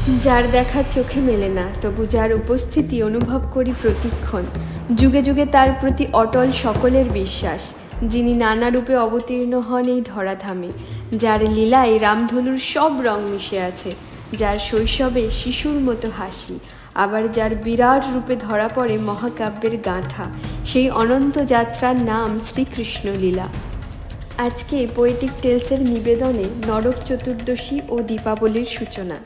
যার দেখা চোখে মেলে না, তবু যার উপস্থিতি অনুভব করি প্রতিক্ষণ। যুগে যুগে তার প্রতি অটল সকলের বিশ্বাস, যিনি নানা রূপে অবতীর্ণ হন এই ধরাধামে। যার লীলায় রামধনুর সব রং মিশে আছে, যার শৈশবে শিশুর মতো হাসি, আবার যার বিরাট রূপে ধরা পড়ে মহাকাব্যের গাঁথা। সেই অনন্ত যাত্রার নাম শ্রীকৃষ্ণ লীলা। আজকে পোয়েটিক টেলসের নিবেদনে নরক চতুর্দশী ও দীপাবলির সূচনা।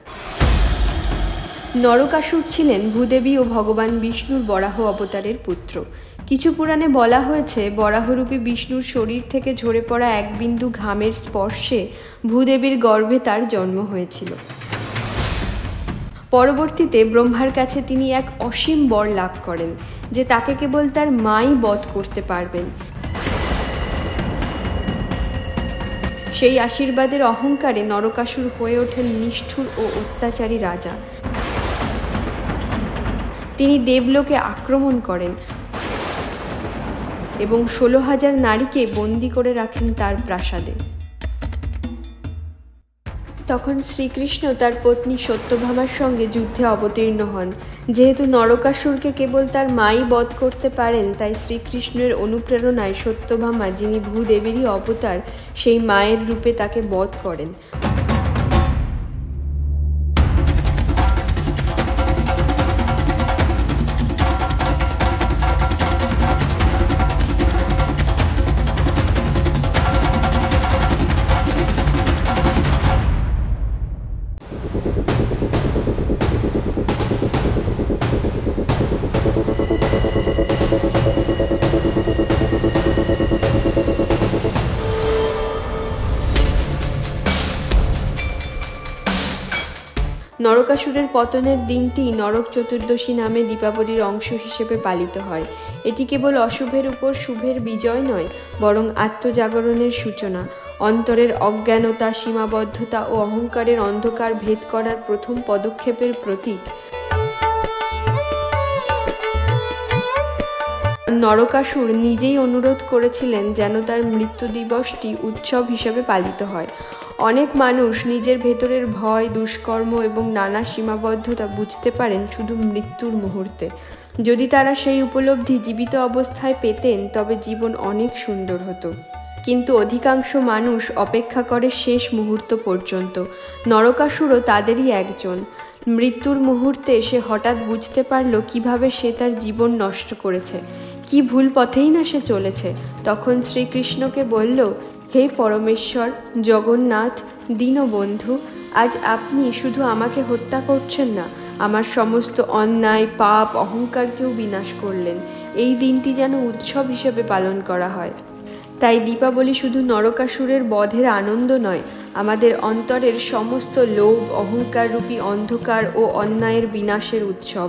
নরকাসুর ছিলেন ভূদেবী ও ভগবান বিষ্ণুর বরাহ অবতারের পুত্র। কিছু পুরাণে বলা হয়েছে, বরাহরূপী বিষ্ণুর শরীর থেকে ঝরে পড়া এক বিন্দু ঘামের স্পর্শে ভূদেবীর গর্ভে তার জন্ম হয়েছিল। পরবর্তীতে ব্রহ্মার কাছে তিনি এক অসীম বর লাভ করেন যে তাকে কেবল তার মাই বধ করতে পারবেন। সেই আশীর্বাদের অহংকারে নরকাসুর হয়ে ওঠেন নিষ্ঠুর ও অত্যাচারী রাজা। তিনি দেবলোকে আক্রমণ করেন এবং 16,000 নারীকে বন্দী করে রাখেন তার প্রাসাদে। তখন শ্রীকৃষ্ণ তার পত্নী সত্যভামার সঙ্গে যুদ্ধে অবতীর্ণ হন। যেহেতু নরকাসুরকে কেবল তার মাই বধ করতে পারেন, তাই শ্রীকৃষ্ণের অনুপ্রেরণায় সত্যভামা, যিনি ভূদেবীরই অবতার, সেই মায়ের রূপে তাকে বধ করেন। নরকাসুরের পতনের দিনটি নরক চতুর্দশী নামে দীপাবলির অংশ হিসেবে পালিত হয়। এটি কেবল অশুভের উপর শুভের বিজয় নয়, বরং আত্মজাগরণের সূচনা, অন্তরের অজ্ঞানতা, সীমাবদ্ধতা ও অহংকারের অন্ধকার ভেদ করার প্রথম পদক্ষেপের প্রতীক। নরকাসুর নিজেই অনুরোধ করেছিলেন যেন তার মৃত্যু দিবসটি উৎসব হিসেবে পালিত হয়। অনেক মানুষ নিজের ভেতরের ভয়, দুষ্কর্ম এবং নানা সীমাবদ্ধতা বুঝতে পারেন শুধু মৃত্যুর মুহূর্তে। যদি তারা সেই উপলব্ধি জীবিত অবস্থায় পেতেন, তবে জীবন অনেক সুন্দর হতো। কিন্তু অধিকাংশ মানুষ অপেক্ষা করে শেষ মুহূর্ত পর্যন্ত। নরকাসুরও তাদেরই একজন। মৃত্যুর মুহূর্তে সে হঠাৎ বুঝতে পারল কিভাবে সে তার জীবন নষ্ট করেছে, কি ভুল পথেই না সে চলেছে। তখন শ্রীকৃষ্ণকে বলল, হে পরমেশ্বর, জগন্নাথ, দীনবন্ধু, আজ আপনি শুধু আমাকে হত্যা করছেন না, আমার সমস্ত অন্যায়, পাপ, অহংকারকেও বিনাশ করলেন। এই দিনটি যেন উৎসব হিসেবে পালন করা হয়। তাই দীপাবলি শুধু নরকাসুরের বধের আনন্দ নয়, আমাদের অন্তরের সমস্ত লোভ, অহংকার রূপী অন্ধকার ও অন্যায়ের বিনাশের উৎসব।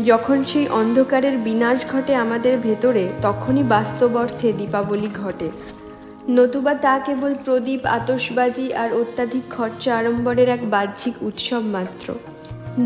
যখন সেই অন্ধকারের বিনাশ ঘটে আমাদের ভেতরে, তখনই বাস্তব অর্থে দীপাবলি ঘটে। নতুবা তা কেবল প্রদীপ, আতশবাজি আর অত্যাধিক খরচা আড়ম্বরের এক বাহ্যিক উৎসব মাত্র।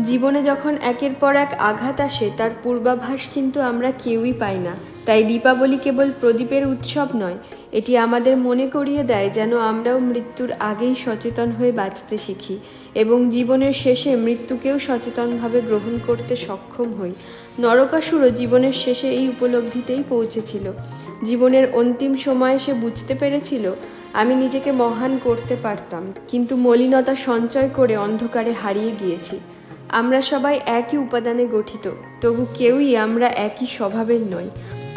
জীবনে যখন একের পর এক আঘাত আসে, তার পূর্বাভাস কিন্তু আমরা কেউই পাই না। তাই দীপাবলি কেবল প্রদীপের উৎসব নয়, এটি আমাদের মনে করিয়ে দেয় যেন আমরাও মৃত্যুর আগেই সচেতন হয়ে বাঁচতে শিখি এবং জীবনের শেষে মৃত্যুকেও সচেতনভাবে গ্রহণ করতে সক্ষম হই। নরকাসুরও জীবনের শেষে এই উপলব্ধিতেই পৌঁছেছিল। জীবনের অন্তিম সময়ে সে বুঝতে পেরেছিল, আমি নিজেকে মহান করতে পারতাম, কিন্তু মলিনতা সঞ্চয় করে অন্ধকারে হারিয়ে গিয়েছি। আমরা সবাই একই উপাদানে গঠিত, তবু কেউই আমরা একই স্বভাবের নই।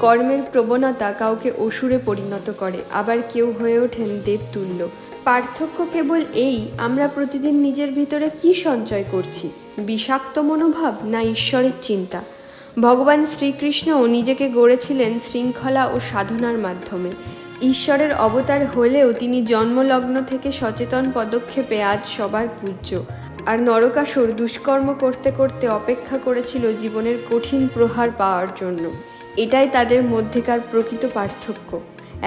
কর্মের প্রবণতা কাউকে অসুরে পরিণত করে, আবার কেউ হয়ে ওঠেন দেবতুল্য। পার্থক্য কেবল এই, আমরা প্রতিদিন নিজের ভিতরে কি সঞ্চয় করছি, বিষাক্ত মনোভাব না ঈশ্বরের চিন্তা। ভগবান শ্রীকৃষ্ণও নিজেকে গড়েছিলেন শৃঙ্খলা ও সাধনার মাধ্যমে। ঈশ্বরের অবতার হলেও তিনি জন্মলগ্ন থেকে সচেতন পদক্ষেপে আজ সবার পূজ্য। আর নরকাসুর দুষ্কর্ম করতে করতে অপেক্ষা করেছিল জীবনের কঠিন প্রহার পাওয়ার জন্য। এটাই তাদের মধ্যেকার প্রকৃত পার্থক্য।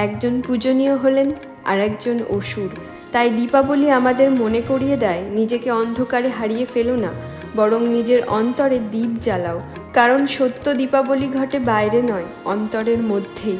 একজন পূজনীয় হলেন আর একজন অসুর। তাই দীপাবলি আমাদের মনে করিয়ে দেয়, নিজেকে অন্ধকারে হারিয়ে ফেলো না, বরং নিজের অন্তরে দীপ জ্বালাও। কারণ সত্য দীপাবলি ঘটে বাইরে নয়, অন্তরের মধ্যেই।